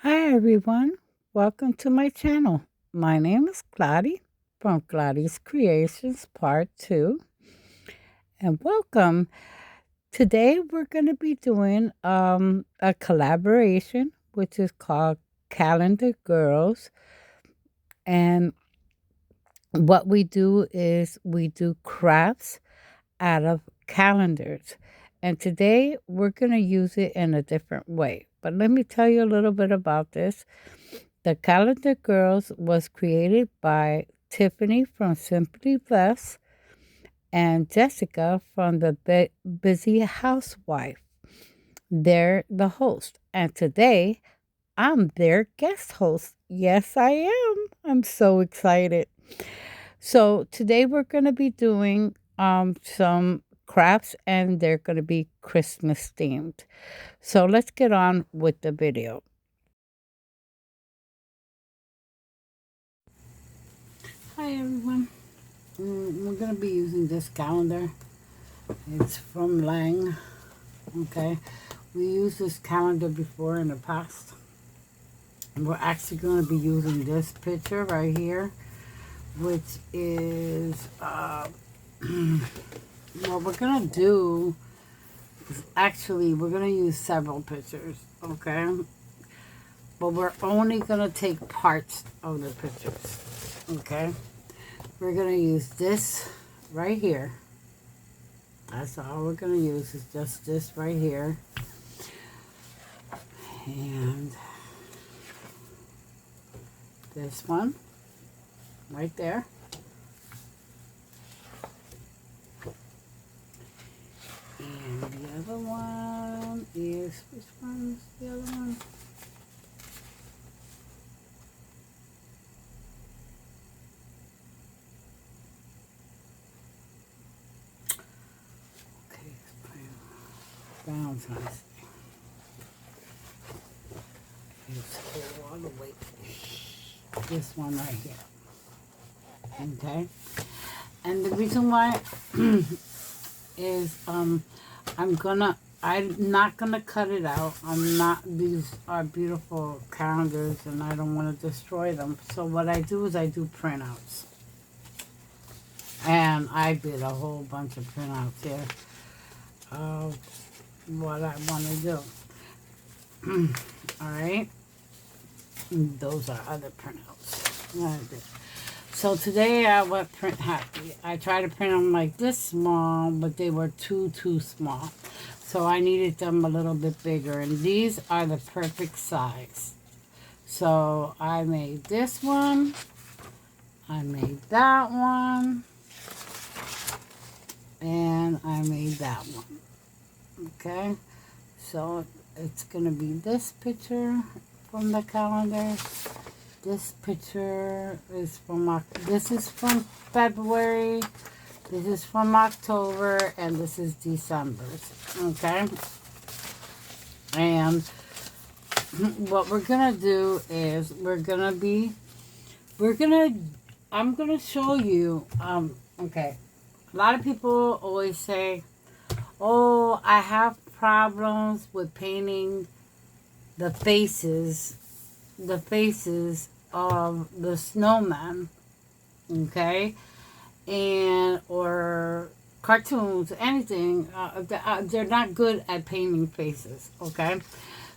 Hi everyone, welcome to my channel. My name is Clotty from Clotty's Creations Part 2, and welcome. Today we're going to be doing a collaboration which is called Calendar Girls, and what we do is we do crafts out of calendars. And today we're going to use it in a different way. But let me tell you a little bit about this. The Calendar Girls was created by Tiffany from Simply Blessed and Jessica from the Busy Housewife. They're the host. And today I'm their guest host. Yes, I am. I'm so excited. So today we're going to be doing some crafts and they're going to be Christmas themed. So let's get on with the video. Hi everyone. We're going to be using this calendar. It's from Lang. Okay. We used this calendar before in the past. And we're actually going to be using this picture right here, which is what we're going to do is actually we're going to use several pictures, okay? But we're only going to take parts of the pictures, okay? We're going to use this right here. That's all we're going to use is just this right here. And this one right there. And the other one is, which one is the other one? Okay, Valentine's Day. It's all the way. This one right here. Okay. And the reason why is I'm not gonna cut it out. These are beautiful calendars and I don't want to destroy them. So what I do is I do printouts. And I did a whole bunch of printouts here of what I want to do. Alright. Those are other printouts. So today I went print happy. I tried to print them like this small, but they were too small. So I needed them a little bit bigger. And these are the perfect size. So I made this one. I made that one. And I made that one. Okay. So it's going to be this picture from the calendar. This picture is from, this is from February, this is from October, and this is December's, okay? And what we're going to do is I'm going to show you, okay, a lot of people always say, oh, I have problems with painting the faces of the snowman, okay, and or cartoons, anything. They're not good at painting faces, okay.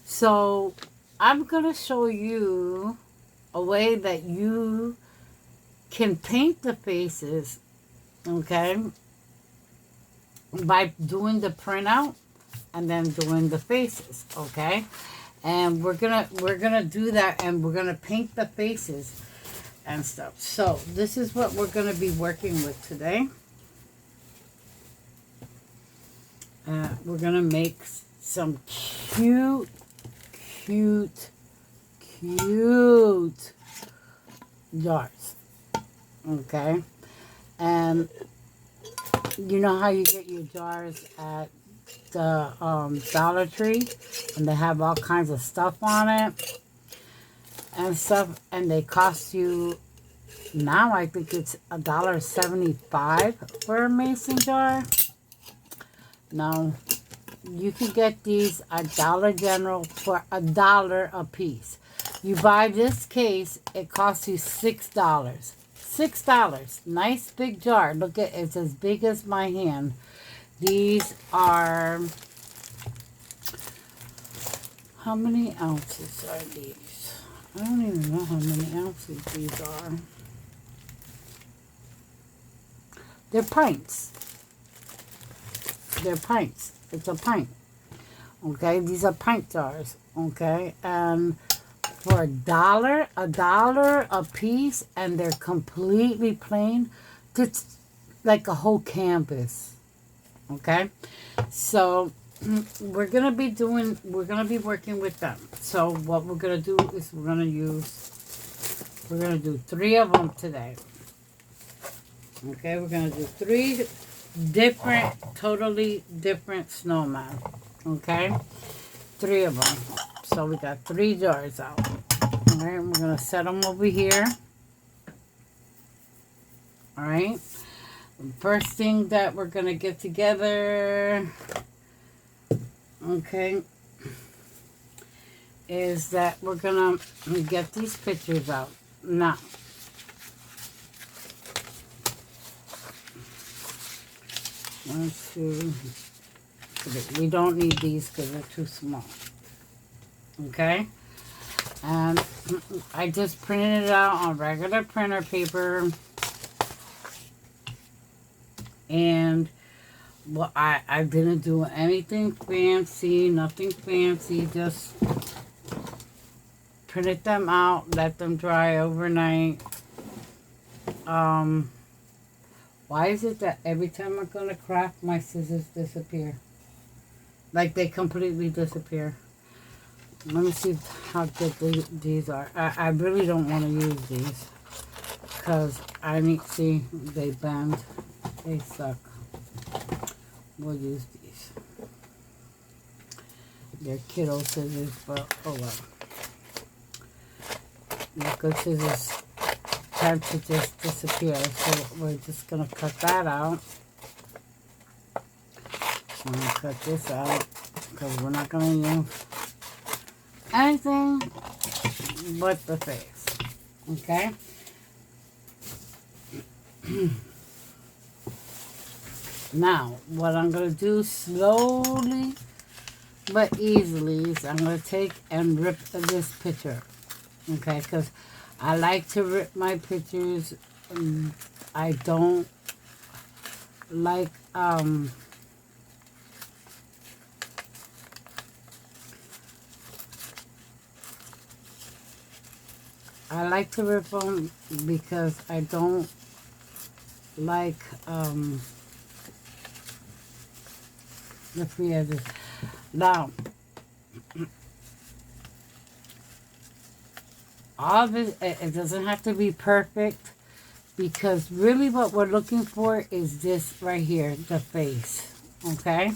So I'm gonna show you a way that you can paint the faces, okay, by doing the printout and then doing the faces, okay. And we're gonna do that, and we're gonna paint the faces and stuff. So this is what we're gonna be working with today. We're gonna make some cute jars, okay. And you know how you get your jars at the Dollar Tree, and they have all kinds of stuff on it and stuff, and they cost you, now I think it's $1.75 for a mason jar. Now you can get these at Dollar General for $1 a piece. You buy this case, it costs you $6. $6. Nice big jar. Look at it's as big as my hand. These are, how many ounces are these? I don't even know how many ounces these are. They're pints. They're pints. It's a pint. Okay, these are pint jars. Okay, and for a dollar a piece, and they're completely plain. It's like a whole canvas. Okay, so we're gonna be working with them. So what we're gonna do is we're gonna do 3 of them today. Okay, we're gonna do 3 different, totally different snowmen. Okay, 3 of them. So we got 3 jars out. All right, we're gonna set them over here. All right. First thing that we're gonna get together, okay, is that we're gonna get these pictures out now. One, 2, 3. We don't need these because they're too small. Okay, and I just printed it out on regular printer paper, and well, I didn't do anything fancy, nothing fancy, just printed them out, let them dry overnight. Why is it that every time I'm gonna craft, my scissors disappear? Like they completely disappear. Let me see how good these are. I really don't want to use these because I need to see they bend. They suck. We'll use these. They're kiddo scissors, but oh well. The good scissors tend to just disappear, so we're just gonna cut that out. I'm gonna cut this out because we're not gonna use anything but the face. Okay. Now, what I'm going to do slowly but easily is I'm going to take and rip this picture. Okay, because I like to rip my pictures. I don't like, I like to rip them because I don't like, the free edges. Now, all this, it doesn't have to be perfect because really what we're looking for is this right here, the face. Okay?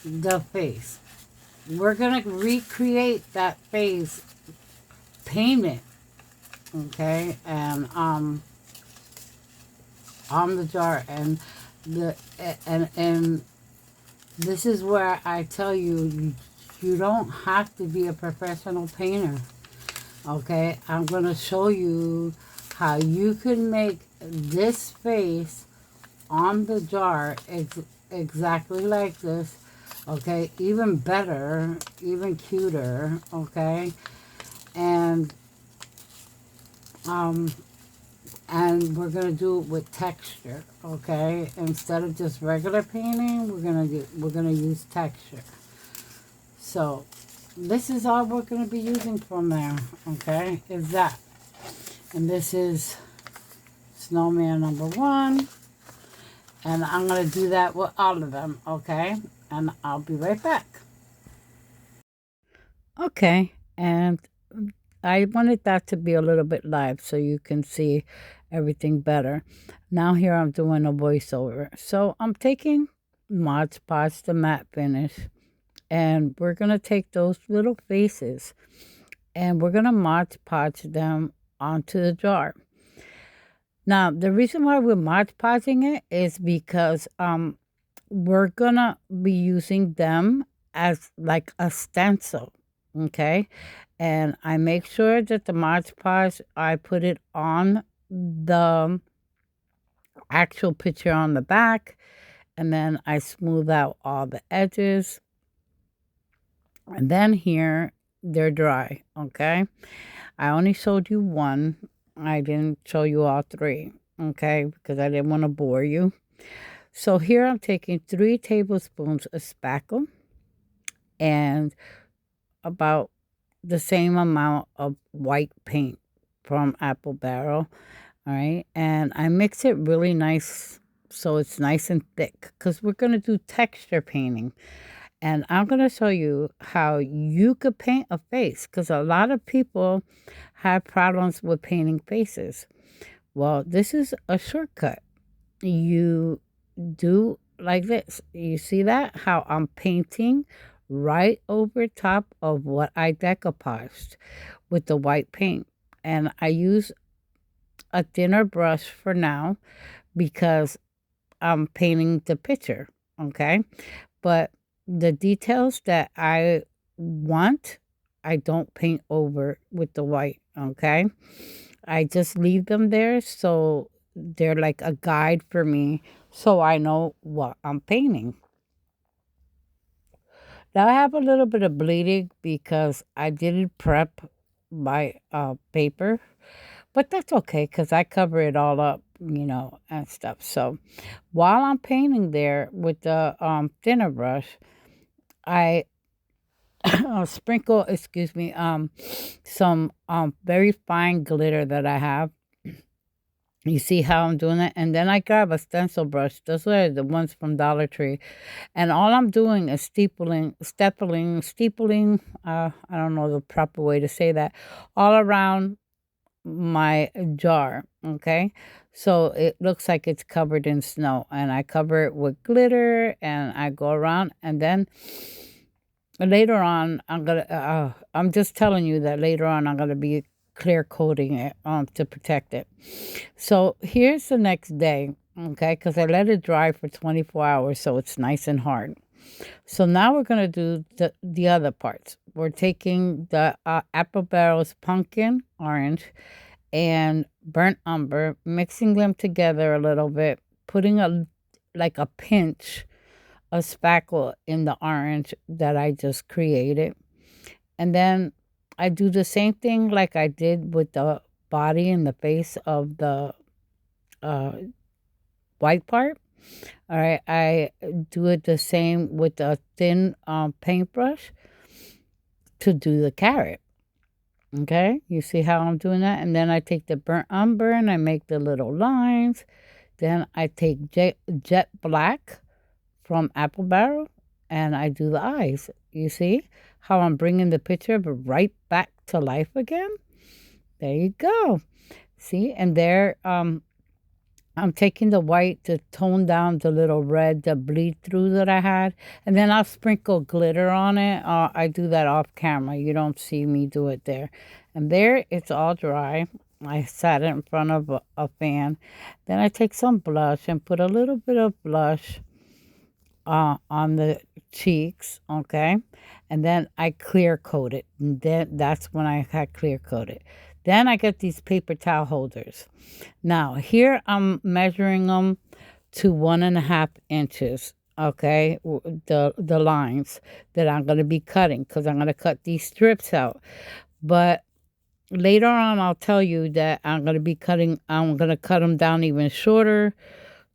The face. We're going to recreate that face, paint it. Okay? And, on the jar, and and this is where I tell you, you don't have to be a professional painter. Okay, I'm going to show you how you can make this face on the jar exactly like this. Okay, even better, even cuter. Okay, and we're gonna do it with texture. Okay, instead of just regular painting, we're gonna use texture. So this is all we're gonna be using from there. Okay, is that, and this is snowman number 1, and I'm gonna do that with all of them. Okay, and I'll be right back. Okay, and I wanted that to be a little bit live so you can see everything better. Now here I'm doing a voiceover. So I'm taking Mod Podge, the matte finish, and we're going to take those little faces and we're going to Mod Podge them onto the jar. Now, the reason why we're Mod Podging it is because we're going to be using them as like a stencil, okay? And I make sure that the Mod Podge, I put it on the actual picture on the back, and then I smooth out all the edges. And then here, they're dry, okay? I only showed you one. I didn't show you all three, okay? Because I didn't want to bore you. So here I'm taking 3 tablespoons of spackle and about the same amount of white paint from Apple Barrel, all right? And I mix it really nice so it's nice and thick because we're going to do texture painting. And I'm going to show you how you could paint a face because a lot of people have problems with painting faces. Well, this is a shortcut. You do like this. You see that? How I'm painting right over top of what I decoupaged with the white paint. And I use a thinner brush for now because I'm painting the picture, okay? But the details that I want, I don't paint over with the white, okay? I just leave them there so they're like a guide for me so I know what I'm painting. Now I have a little bit of bleeding because I didn't prep my paper, but that's okay because I cover it all up, and stuff. So while I'm painting there with the thinner brush, I sprinkle, excuse me, some very fine glitter that I have. You see how I'm doing it? And then I grab a stencil brush. Those are the ones from Dollar Tree. And all I'm doing is steepling, I don't know the proper way to say that, all around my jar, okay? So it looks like it's covered in snow. And I cover it with glitter and I go around. And then later on, I'm just telling you that later on I'm gonna be clear coating it to protect it. So here's the next day, okay? Because I let it dry for 24 hours, so it's nice and hard. So now we're gonna do the other parts. We're taking the Apple Barrel's pumpkin orange and burnt umber, mixing them together a little bit, putting a pinch of spackle in the orange that I just created. And then I do the same thing like I did with the body and the face of the uh, white part. All right, I do it the same with a thin paintbrush to do the carrot. Okay, you see how I'm doing that? And then I take the burnt umber and I make the little lines. Then I take jet black from Apple Barrel and I do the eyes. You see how I'm bringing the picture right back to life again? There you go. See, and there I'm taking the white to tone down the little red, the bleed through that I had. And then I'll sprinkle glitter on it. I do that off camera. You don't see me do it there. And there it's all dry. I sat it in front of a fan. Then I take some blush and put a little bit of blush on the cheeks, okay? And then I clear coat it. And then that's when I had clear coated. Then I get these paper towel holders. Now, here I'm measuring them to 1.5 inches, okay? The lines that I'm going to be cutting because I'm going to cut these strips out. But later on, I'll tell you that I'm going to cut them down even shorter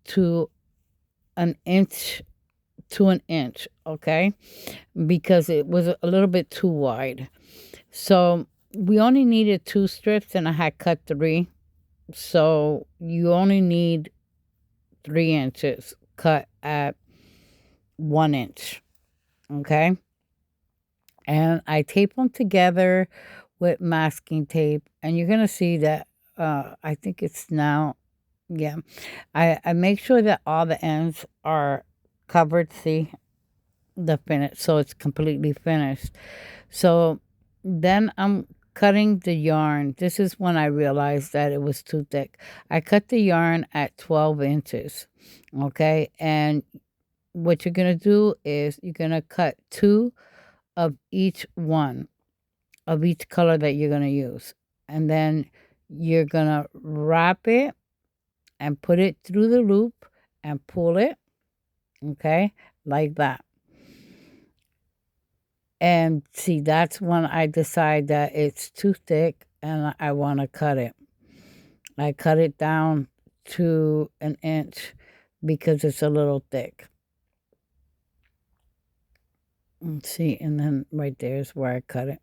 to an inch to an inch, okay? Because it was a little bit too wide. So we only needed 2 strips and I had cut 3. So you only need 3 inches cut at 1 inch, okay? And I tape them together with masking tape. And you're going to see that I think it's now, yeah. I make sure that all the ends are covered, see? The finish, so it's completely finished. So then I'm cutting the yarn. This is when I realized that it was too thick. I cut the yarn at 12 inches, okay? And what you're going to do is you're going to cut 2 of each one, of each color that you're going to use. And then you're going to wrap it and put it through the loop and pull it, okay, like that. And see, that's when I decide that it's too thick and I want to cut it. I cut it down to an inch because it's a little thick. See, and then right there is where I cut it.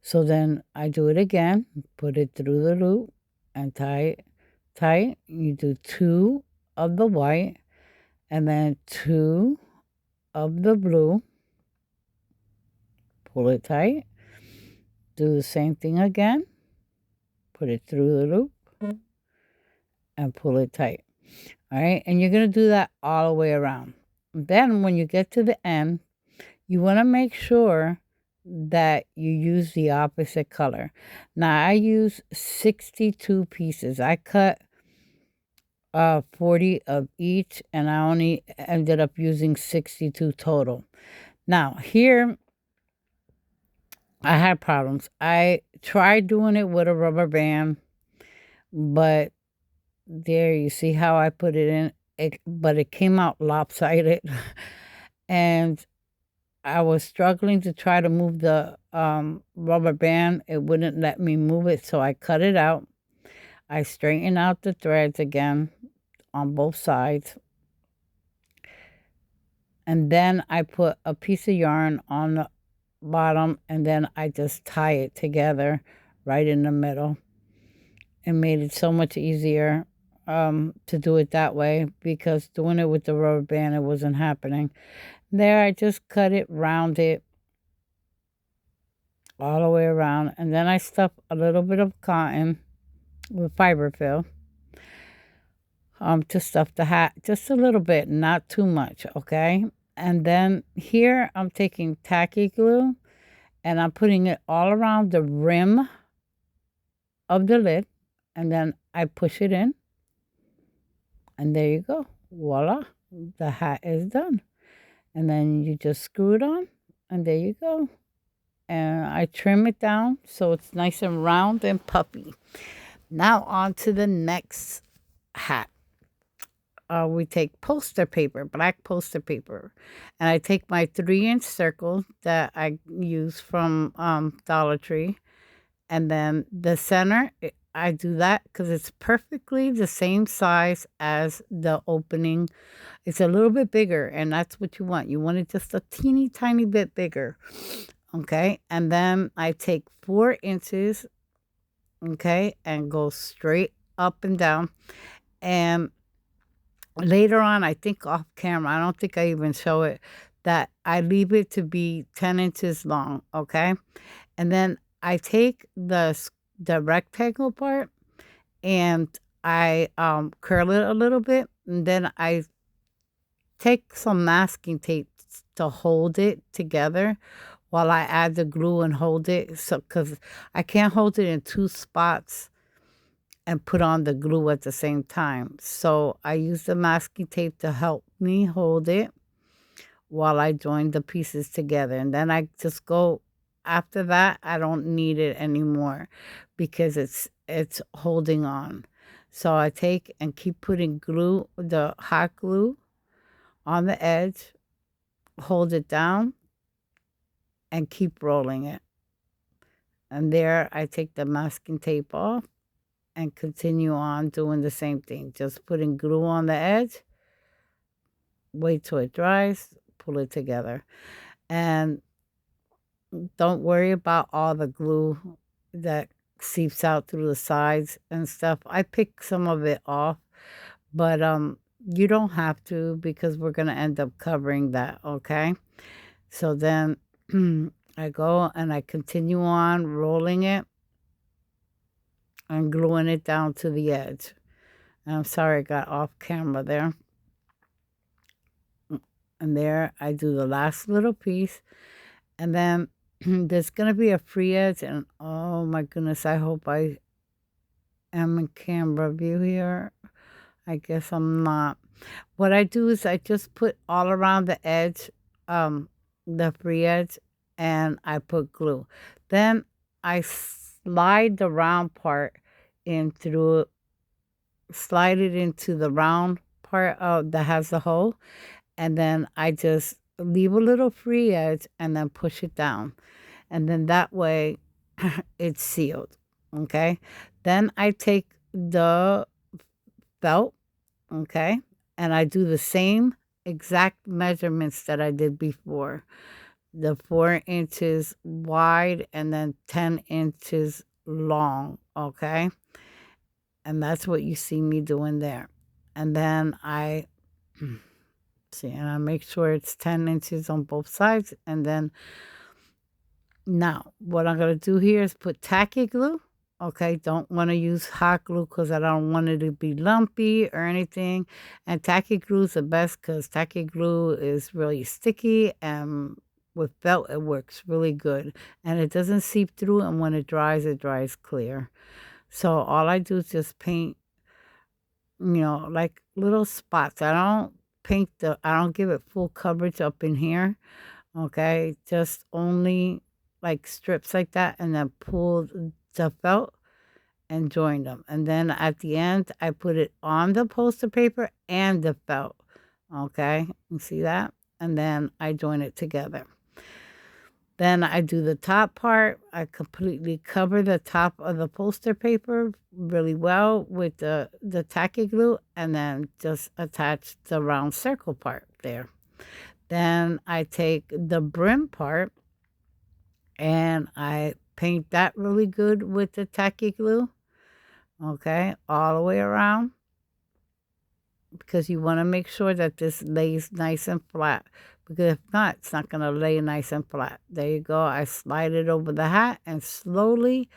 So then I do it again, put it through the loop and tie it tight. You do 2 of the white and then 2 of the blue. Pull it tight. Do the same thing again. Put it through the loop and pull it tight. All right, and you're going to do that all the way around. Then when you get to the end, you want to make sure that you use the opposite color. Now I use 62 pieces. I cut 40 of each and I only ended up using 62 total. Now here I had problems. I tried doing it with a rubber band, but there you see how I put it in, but it came out lopsided. And I was struggling to try to move the rubber band. It wouldn't let me move it, so I cut it out. I straightened out the threads again on both sides. And then I put a piece of yarn on the bottom, and then I just tie it together right in the middle. It made it so much easier to do it that way, because doing it with the rubber band, it wasn't happening. There, I just cut it, round it all the way around, and then I stuff a little bit of cotton with fiberfill to stuff the hat, just a little bit, not too much, okay? And then here I'm taking tacky glue and I'm putting it all around the rim of the lid, and then I push it in, and there you go. Voila, the hat is done. And then you just screw it on, and there you go. And I trim it down so it's nice and round and puffy. Now on to the next hat. We take poster paper, black poster paper, and I take my 3-inch circle that I use from Dollar Tree, and then the center, I do that because it's perfectly the same size as the opening. It's a little bit bigger, and that's what you want. You want it just a teeny tiny bit bigger, okay? And then I take 4 inches, okay, and go straight up and down. And later on, I think off camera, I don't think I even show it, that I leave it to be 10 inches long, okay? And then I take the rectangle part and I curl it a little bit, and then I take some masking tape to hold it together while I add the glue and hold it. So, because I can't hold it in 2 spots and put on the glue at the same time. So I use the masking tape to help me hold it while I join the pieces together. And then I just go, after that, I don't need it anymore because it's holding on. So I take and keep putting glue, the hot glue, on the edge, hold it down, and keep rolling it. And there I take the masking tape off and continue on doing the same thing. Just putting glue on the edge, wait till it dries, pull it together. And don't worry about all the glue that seeps out through the sides and stuff. I pick some of it off, but you don't have to, because we're going to end up covering that, okay? So then I go and I continue on rolling it and gluing it down to the edge. And I'm sorry I got off camera there. And there I do the last little piece. And then there's going to be a free edge. And oh my goodness, I hope I am in camera view here. I guess I'm not. What I do is I just put all around the edge, the free edge, and I put glue. Then I slide the round part in through, slide it into the round part that has the hole, and then I just leave a little free edge and then push it down. And then that way it's sealed. Okay. Then I take the felt, okay, and I do the same exact measurements that I did before, the 4 inches wide and then 10 inches long, okay? And that's what you see me doing there. And then I see, and I make sure it's 10 inches on both sides. And then now what I'm going to do here is put tacky glue. Okay, don't want to use hot glue because I don't want it to be lumpy or anything. And tacky glue is the best because tacky glue is really sticky, and with felt it works really good. And it doesn't seep through, and when it dries clear. So all I do is just paint, like little spots. I don't give it full coverage up in here. Okay, just only like strips like that, and then pull the felt and join them. And then at the end, I put it on the poster paper and the felt. Okay, you see that? And then I join it together. Then I do the top part. I completely cover the top of the poster paper really well with the tacky glue, and then just attach the round circle part there. Then I take the brim part and I paint that really good with the tacky glue, okay, all the way around, because you want to make sure that this lays nice and flat, because if not, it's not going to lay nice and flat. There you go. I slide it over the hat, and slowly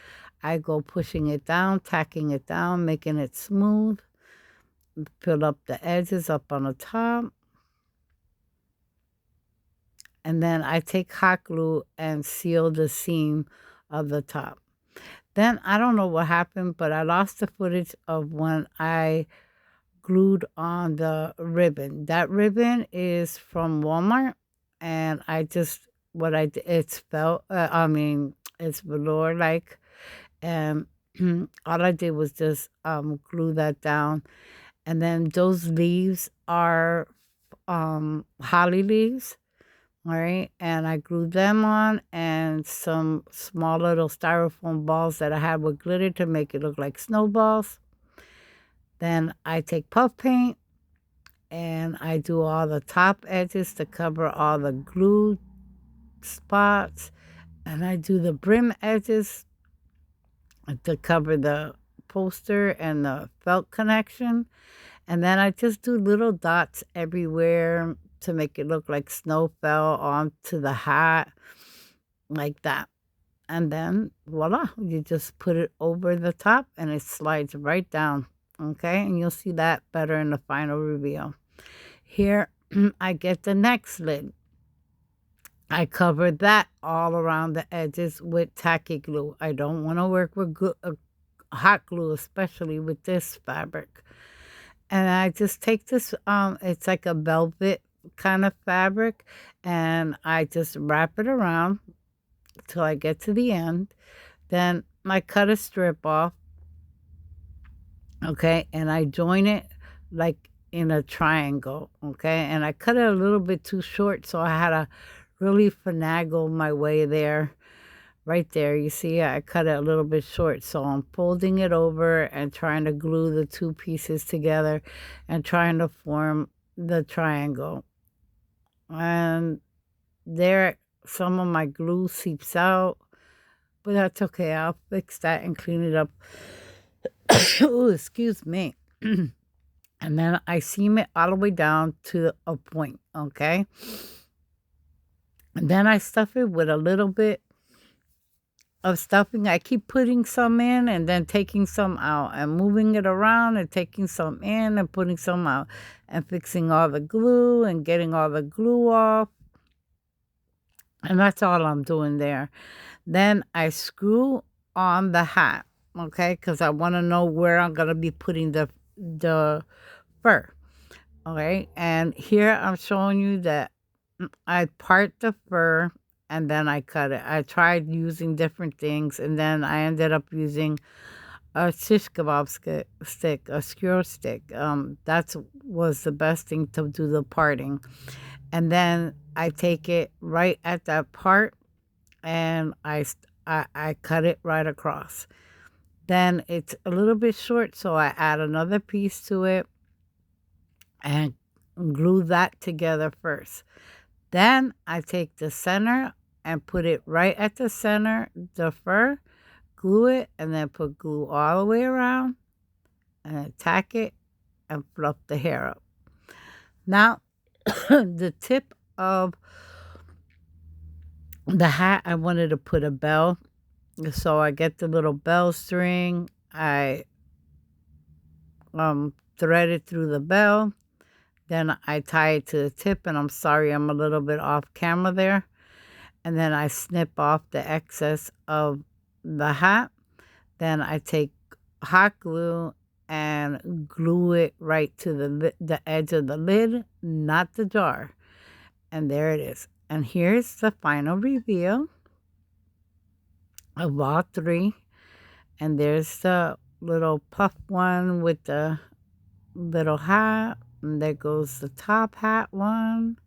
I go pushing it down, tacking it down, making it smooth, fill up the edges up on the top. And then I take hot glue and seal the seam of the top. Then I don't know what happened, but I lost the footage of when I glued on the ribbon. That ribbon is from Walmart, and what I did, it's felt, it's velour like, and all I did was just glue that down. And then those leaves are holly leaves. All right, and I glued them on, and some small little styrofoam balls that I had with glitter to make it look like snowballs. Then I take puff paint and I do all the top edges to cover all the glue spots, and I do the brim edges to cover the poster and the felt connection. And then I just do little dots everywhere to make it look like snow fell onto the hat, like that. And then voila, you just put it over the top and it slides right down. Okay, and you'll see that better in the final reveal. Here, I get the next lid. I cover that all around the edges with tacky glue. I don't want to work with hot glue, especially with this fabric. And I just take this, it's like a velvet kind of fabric, and I just wrap it around till I get to the end. Then I cut a strip off, okay, and I join it like in a triangle, okay, and I cut it a little bit too short, so I had to really finagle my way there. Right there, you see, I cut it a little bit short, so I'm folding it over and trying to glue the two pieces together and trying to form the triangle. And there, some of my glue seeps out, but that's okay. I'll fix that and clean it up. Oh, excuse me. And then I seam it all the way down to a point, okay? And then I stuff it with a little bit of stuffing. I keep putting some in and then taking some out and moving it around and taking some in and putting some out and fixing all the glue and getting all the glue off. And that's all I'm doing there. Then I screw on the hat, okay, because I want to know where I'm going to be putting the fur, okay? And here I'm showing you that I part the fur and then I cut it. I tried using different things, and then I ended up using a shish kebab stick, a skewer stick. That's was the best thing to do the parting. And then I take it right at that part, and I cut it right across. Then it's a little bit short, so I add another piece to it and glue that together first. Then I take the center and put it right at the center, the fur, glue it, and then put glue all the way around and tack it and fluff the hair up. Now, the tip of the hat, I wanted to put a bell. So I get the little bell string. I thread it through the bell. Then I tie it to the tip, and I'm sorry I'm a little bit off camera there. And then I snip off the excess of the hat. Then I take hot glue and glue it right to the edge of the lid, not the jar. And there it is. And here's the final reveal of all three. And there's the little puff one with the little hat. And there goes the top hat one.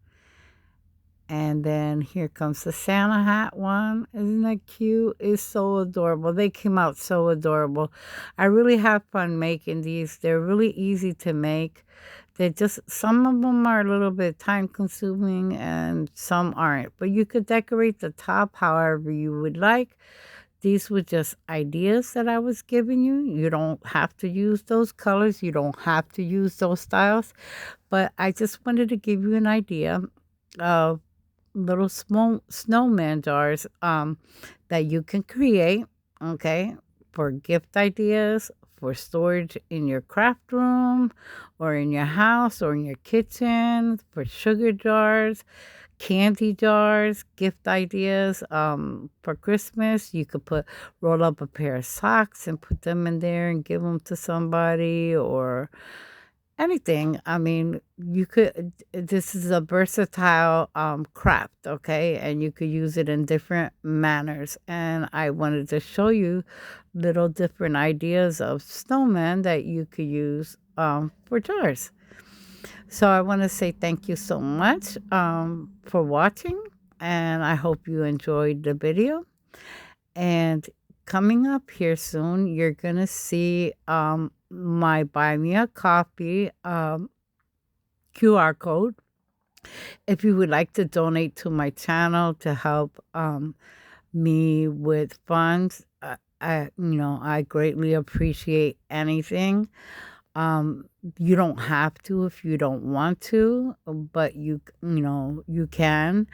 And then here comes the Santa hat one. Isn't that cute? It's so adorable. They came out so adorable. I really have fun making these. They're really easy to make. They're just, some of them are a little bit time consuming and some aren't. But you could decorate the top however you would like. These were just ideas that I was giving you. You don't have to use those colors. You don't have to use those styles. But I just wanted to give you an idea of little small snowman jars that you can create, okay, for gift ideas, for storage in your craft room or in your house or in your kitchen, for sugar jars, candy jars, gift ideas. For Christmas, you could roll up a pair of socks and put them in there and give them to somebody, or anything. I mean, you could, this is a versatile craft, okay? And you could use it in different manners. And I wanted to show you little different ideas of snowmen that you could use for jars. So I want to say thank you so much for watching. And I hope you enjoyed the video. And coming up here soon, you're going to see my Buy Me a Coffee QR code. If you would like to donate to my channel to help me with funds, I greatly appreciate anything. You don't have to if you don't want to, but you can.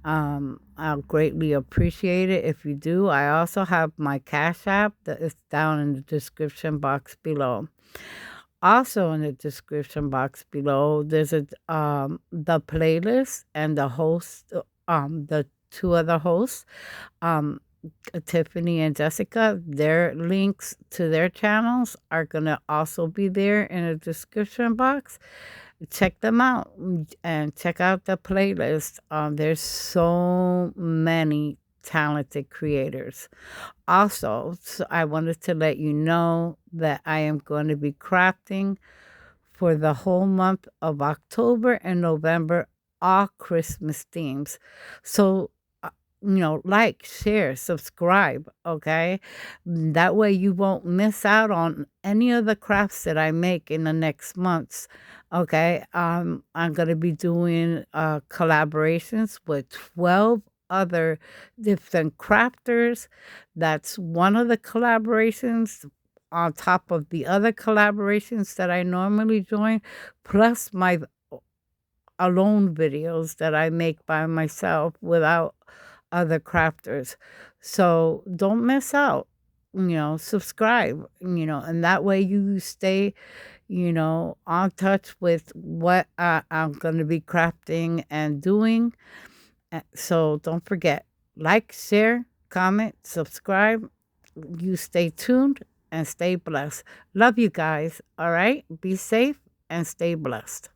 I'll greatly appreciate it if you do. I also have my Cashapp that is down in the description box below. Also in the description box below, there's the playlist and the host, the two other hosts, um, Tiffany and Jessica. Their links to their channels are gonna also be there in the description box. Check them out and check out the playlist. There's so many talented creators. Also, so I wanted to let you know that I am going to be crafting for the whole month of October and November, all Christmas themes. So, like, share, subscribe, okay? That way you won't miss out on any of the crafts that I make in the next months, okay? I'm going to be doing collaborations with 12 other different crafters. That's one of the collaborations on top of the other collaborations that I normally join, plus my alone videos that I make by myself without other crafters. So don't miss out, subscribe, and that way you stay, on touch with what I'm going to be crafting and doing. So don't forget, like, share, comment, subscribe. You stay tuned and stay blessed. Love you guys. All right. Be safe and stay blessed.